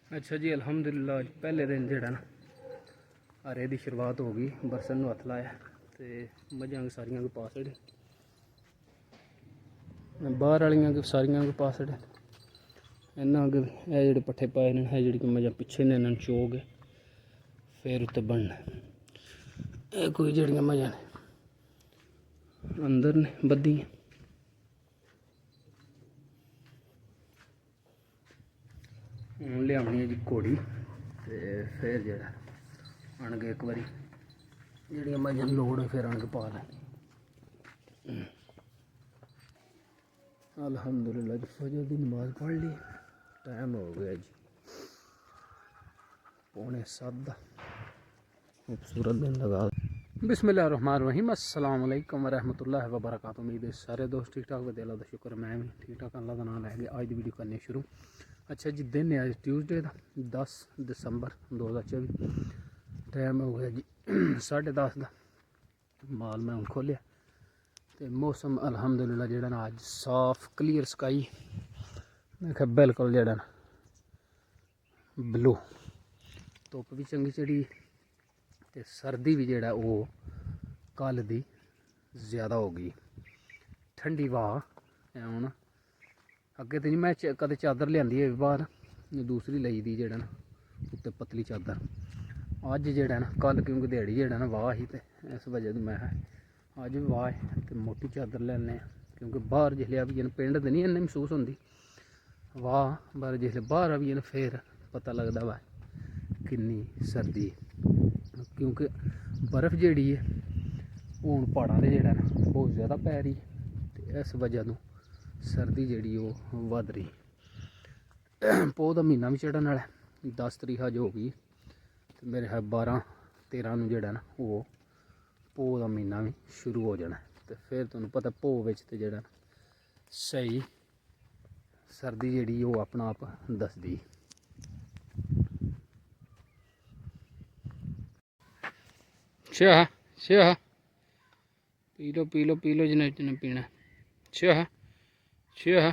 अच्छा जी अल्हम्दुलिल्लाह पहले दिन जोड़ा ना हरे की शुरुआत हो गई। बरसन हथ लाया तो मझां सारियां को पा छड़े, बाहर वालियां को सारियां को पा छड़े। इन्ना अगे जोड़े पट्ठे पाए ने है जी मझां पिछे ने इन्होंने चोग फिर उत्ते बनना। ये कोई जड़ियां मझां ने अंदर ने बद्धियां। हूँ लियानी है जी घोड़ी तो फिर जरा आनगे एक बारी जड़ियां मझां लोड़ है फिर आनगे पा लें। अल्हम्दुलिल्लाह जी फजर की नमाज पढ़ ली। टाइम हो गया जी 6:45 खूबसूरत दिन लगा। बिस्मिल्लाहिर्रहमानिर्रहीम अस्सलाम वालेकुम वरहमतुल्लाहि वबरकातुहू। उम्मीद है सारे दोस्त ठीक ठाक वे अल्लाह का शुक्र मैं भी ठीक ठाक अल्लाह का नाम लैके अज की वीडियो करनी शुरू। अच्छा जी दिन है अज ट्यूसडे का 10 दिसंबर 2024। टाइम हो गया जी 10:30 का। माल मैं हूँ खोलिया तो मौसम अल्हम्दुलिल्लाह जेड़ा ना अज साफ क्लीयर स्काई मैं बिल्कुल जेड़ा ना ब्लू धुप भी चंगी चढ़ी तो सर्दी भी जेड़ा वो कल दी ज़्यादा हो गई। ठंडी वाह हूँ अगे तो नहीं मैं कदे चादर लियांदी है बाहर दूसरी लई दी जेड़ा ना उत्ते पतली चादर। अज जेड़ा ना कल क्योंकि दिहाड़ी जेड़ा ना वाह ही तो इस वजह तो मैं अज भी वाह है तो मोटी चादर लैने क्योंकि बाहर जिसले आवी जन पिंड तो नहीं इन्नी महसूस होंगी वाह पर जिसले बाहर आवी जन फिर पता लगता वा किन्नी सर्दी क्योंकि बर्फ जेड़ी है हूँ पहाड़ों से जेड़ा ना बहुत ज़्यादा पै रही है तो इस वजह तो सर्दी जेड़ी वो वध रही। पौह का महीना भी चढ़न वाला 10 तरीक अज हो गई तो मेरे ख्याल 12-13 जेड़ा ना वो पौह का महीना भी शुरू हो जाना तो फिर तुहानूं पता पौह विच ते जेड़ा सही सर्दी जेड़ी वो अपना आप दसदी। शाह शाह पी लो जिन्हें जिन्हें पीना। शाह शाह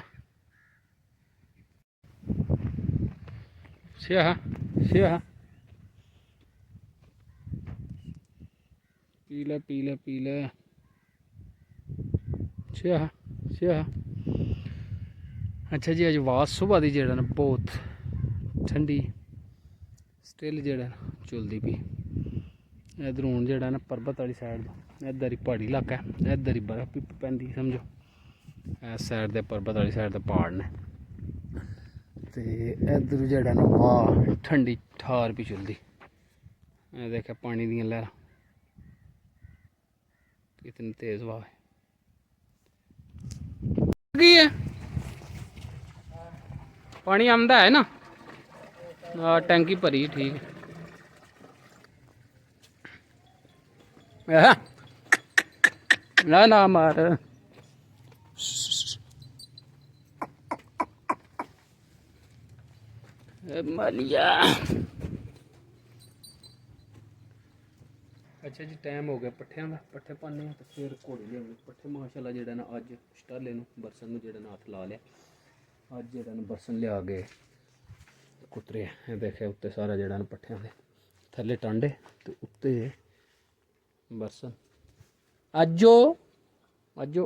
शाह शाह पी ले शाह शाह। अच्छा जी अज आवाज़ सुबह की जेड़ा ना बहुत ठंडी स्टिल जेड़ा ना चलती पी। इधर हूँ जेड़ा ना परबत वाली साइड इधर ही पहाड़ी इलाका है इधर ही बर्फ भी पैंदी समझो इस साइड दे परबत वाली साइड दे पहाड़ ने तो इधर जेड़ा ना वाह ठंडी ठार भी चलती। देखा पानी दियां लहरां कितनी तेज वाह है। पानी आमदा है ना टैंकी भरी ठीक है ना मार मालिया। अच्छा जी टाइम हो गया पट्ठियां का पट्ठे पाने तो फिर घोड़ी लिया पट्ठे माशाल्लाह जेड़ा ना अज स्टाले बरसन जेड़ा ना हथ ला लिया। अज जेड़ा ना बरसन लिया गए कुतरे देखे उत्ते सारा जेड़ा ना पट्ठियां दे थल्ले टांडे तो उत्ते बरसन अजो अजो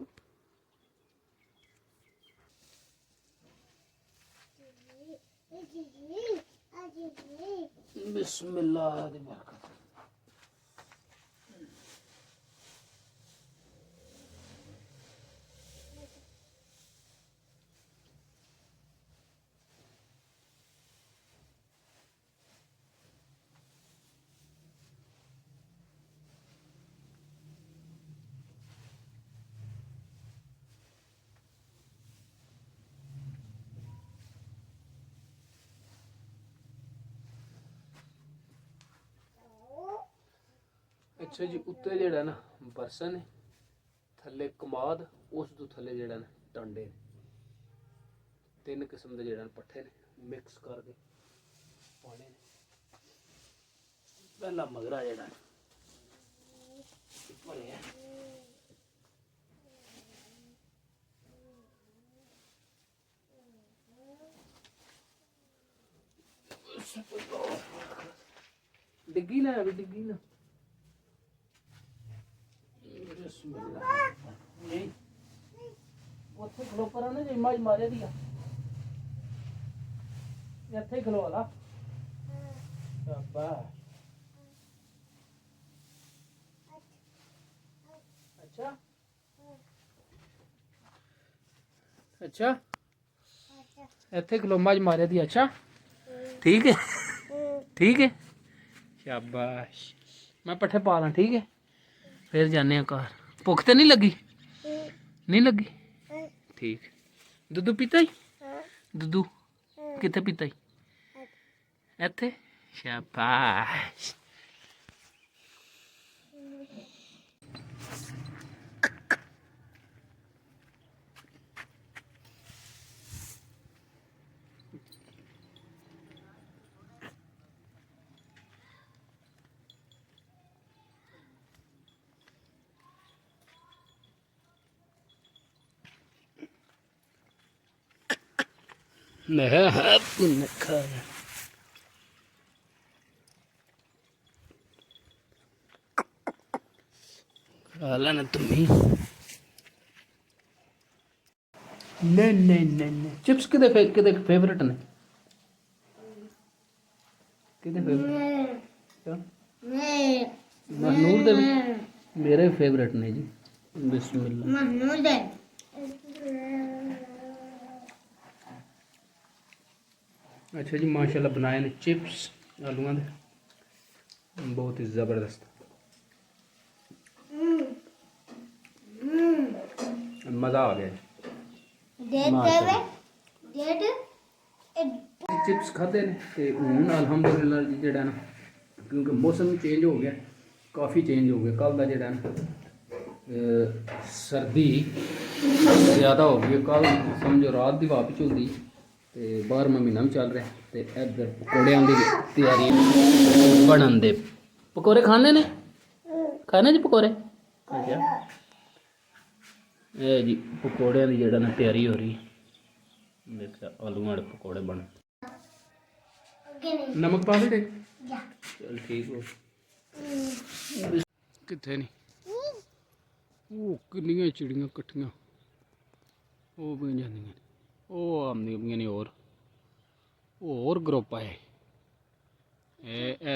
बिस्मिल्लाह दी बरकत। अच्छा जी उत्ते जेड़ा ना बरसन है थल्ले कमाद उस तो थल्ले जेड़ा ना टांडे ने 3 किस्म के जेड़ा पट्ठे ने मिक्स करके पाने ने। पहला मगरा जेड़ा भरिया डिग्गी ना अभी डिग्गी ना नहीं ਉੱਥੇ ਖਲੋ ਪਰਾਂ ਨਾ ਜੇ ਮਾਜ ਮਾਰੇ ਦੀ ਆ ਇੱਥੇ ਖਲੋ ਲਾ ਸ਼ਾਬਾਸ਼ अच्छा अच्छा ਇੱਥੇ ਖਲੋ ਮਾਜ ਮਾਰੇ ਦੀ अच्छा ठीक है ठीक है शाबाश मैं पट्ठे पा ਲਾਂ ठीक है फिर जाने घर भुख तो नहीं लगी नहीं लगी ठीक दुद्धू पीता ही दुद्धू कितने पीता ही ਇੱਥੇ शाबाश नहीं खा लेना तुम्हें नहीं चिप्स किदे फेवरेट ने किदे फेवरेट महनूर दे मेरे फेवरेट ने जी बिस्मिल्लाह महनूर दे अच्छा जी माशाल्लाह बनाए ने चिप्स आलूआं दे बहुत ही ज़बरदस्त मज़ा आ गया चिप्स खाते ने ते हुण अल्हम्दुलिल्लाह जी जेड़ा ना क्योंकि मौसम चेंज हो गया काफ़ी चेंज हो गया कल का जेड़ा ना सर्दी ज़्यादा हो गई कल समझो रात की वापस चलती ते 12वां महीना भी चल रहा ते इधर पकौड़ियां की तैयारी बनन दे पकौड़े खाने ने खाने जी पकौड़े अच्छा ये जी पकौड़ियां की जेड़ा ना तैयारी हो रही देखा आलू वाले पकौड़े बन नमक पा दे चल ठीक हो कितने नहीं वो किन्नियां चिड़ियां कट्ठियां वो भी जांदियां वो आंदियां भी नहीं और ग्रुप आए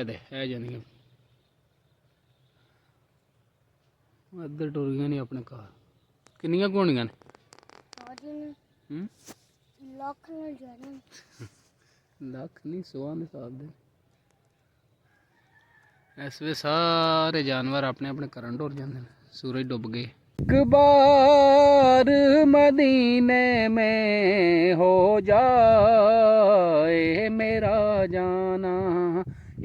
दे जांदियां इधर टुर गई नहीं अपने घर किन्नियां होनियां ने लख नहीं 100 के हिसाब दे इस वे सारे जानवर अपने अपने घरों टुर जाते हैं सूरज डुब गए एक बार मदीने में हो जाए मेरा जाना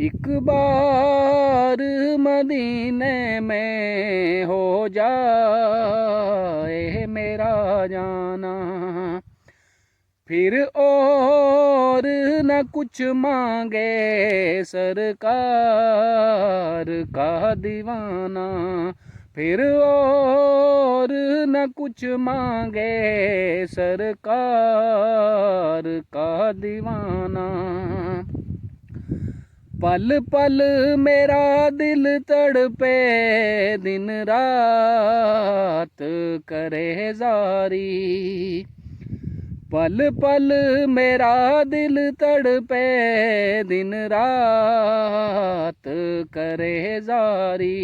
एक बार मदीने में हो जाए मेरा जाना फिर और न कुछ मांगे सरकार का दीवाना फिर और न कुछ मांगे सरकार का दीवाना पल पल मेरा दिल तड़पे दिन रात करे जारी पल पल मेरा दिल तड़पे दिन रात करे जारी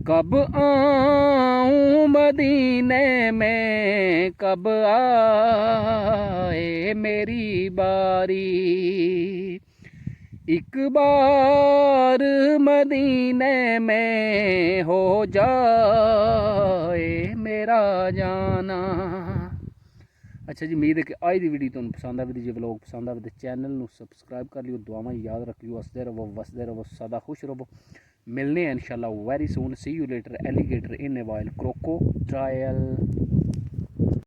कब आऊँ मदीने में कब आए मेरी बारी एक बार मदीने में हो जाए मेरा जाना अच्छा जी उम्मीद है कि आज की वीडियो तुहानू पसंद आवे जे व्लॉग पसंद आवे तो चैनल नू सबसक्राइब कर लियो दुआवां याद रख लियो हसदे रहो वसदे रहो सदा खुश रहो मिलने हैं इंशाल्लाह very soon see you later alligator in a while crocodile